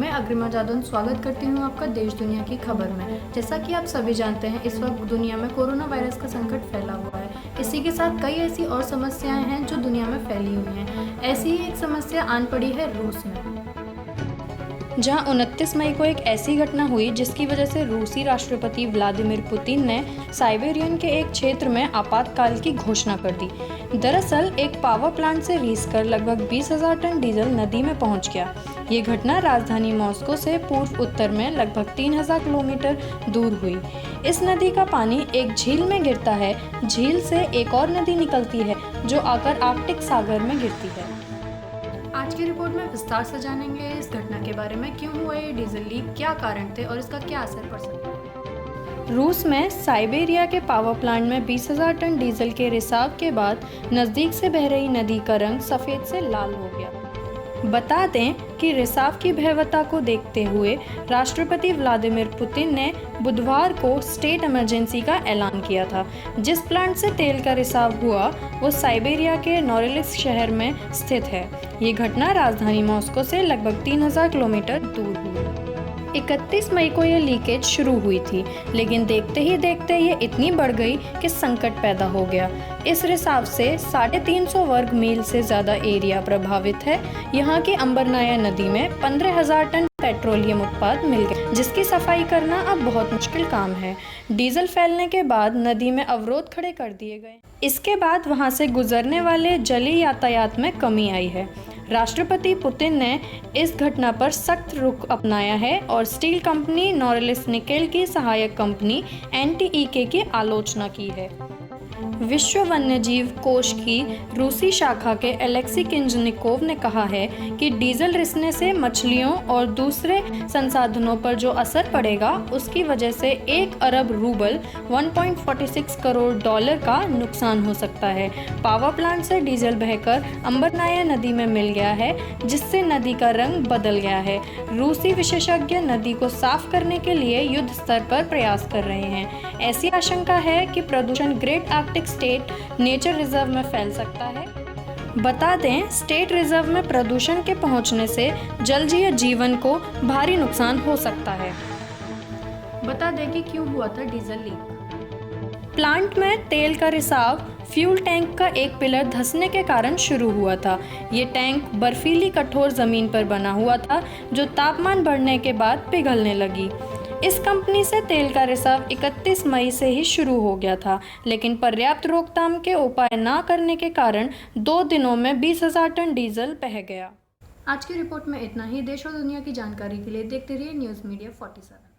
मैं अग्रिमा जादौन स्वागत करती हूं आपका देश दुनिया की खबर में। जैसा कि आप सभी जानते हैं, इस वक्त दुनिया में कोरोना वायरस का संकट फैला हुआ है। इसी के साथ कई ऐसी और समस्याएं हैं जो दुनिया में फैली हुई हैं। ऐसी ही एक समस्या आन पड़ी है रूस में, जहां 29 मई को एक ऐसी घटना हुई जिसकी वजह से रूसी राष्ट्रपति व्लादिमीर पुतिन ने साइबेरियन के एक क्षेत्र में आपातकाल की घोषणा कर दी। दरअसल एक पावर प्लांट से रीसकर लगभग 20,000 टन डीजल नदी में पहुंच गया। ये घटना राजधानी मॉस्को से पूर्व उत्तर में लगभग 3,000 किलोमीटर दूर हुई। इस नदी का पानी एक झील में गिरता है। झील से एक और नदी निकलती है जो आकर आर्कटिक सागर में गिरती है। आज की रिपोर्ट में विस्तार से जानेंगे इस घटना के बारे में, क्यों हुआ ये डीजल लीक, क्या कारण थे और इसका क्या असर पड़ सकता है। रूस में साइबेरिया के पावर प्लांट में 20,000 टन डीजल के रिसाव के बाद नज़दीक से बह रही नदी का रंग सफ़ेद से लाल हो गया। बता दें कि रिसाव की भयावहता को देखते हुए राष्ट्रपति व्लादिमीर पुतिन ने बुधवार को स्टेट इमरजेंसी का ऐलान किया था। जिस प्लांट से तेल का रिसाव हुआ वो साइबेरिया के नोरिलिस्क शहर में स्थित है। ये घटना राजधानी मॉस्को से लगभग 3,000 किलोमीटर दूर हुई। 31 मई को ये लीकेज शुरू हुई थी, लेकिन देखते ही देखते ये इतनी बढ़ गई कि संकट पैदा हो गया। इस रिसाव से 350 वर्ग मील से ज़्यादा एरिया प्रभावित है। यहाँ की अंबरनाया नदी में 15,000 टन पेट्रोलियम उत्पाद मिल गए, जिसकी सफाई करना अब बहुत मुश्किल काम है। डीजल फैलने के बाद नदी में अवरोध खड़े कर दिए गए। इसके बाद वहाँ से गुजरने वाले जलीय यातायात में कमी आई है। राष्ट्रपति पुतिन ने इस घटना पर सख्त रुख अपनाया है और स्टील कंपनी नोरिलिस्क निकेल की सहायक कंपनी NTEK की आलोचना की है। विश्व वन्यजीव कोष की रूसी शाखा के एलेक्सी किंजनिकोव ने कहा है कि डीजल रिसने से मछलियों और दूसरे संसाधनों पर जो असर पड़ेगा उसकी वजह से 1 अरब रूबल 1.46 करोड़ डॉलर का नुकसान हो सकता है। पावर प्लांट से डीजल बहकर अंबरनाया नदी में मिल गया है, जिससे नदी का रंग बदल गया है। रूसी विशेषज्ञ नदी को साफ करने के लिए युद्ध स्तर पर प्रयास कर रहे हैं। ऐसी आशंका है कि प्रदूषण great Arctic state nature reserve में फैल सकता है। बता दें, स्टेट रिजर्व में प्रदूषण के पहुंचने से जलजीय जीवन को भारी नुकसान हो सकता है। बता दें कि क्यों हुआ था डीजल लीक। प्लांट में तेल का रिसाव फ्यूल टैंक का एक पिलर धंसने के कारण शुरू हुआ था। ये टैंक बर्फीली कठोर जमीन पर बना हुआ था जो तापमान बढ़ने के बाद पिघलने लगी। इस कंपनी से तेल का रिसाव 31 मई से ही शुरू हो गया था, लेकिन पर्याप्त रोकथाम के उपाय न करने के कारण 2 दिनों में 20,000 टन डीजल बह गया। आज की रिपोर्ट में इतना ही। देश और दुनिया की जानकारी के लिए देखते रहिए न्यूज़ मीडिया 47।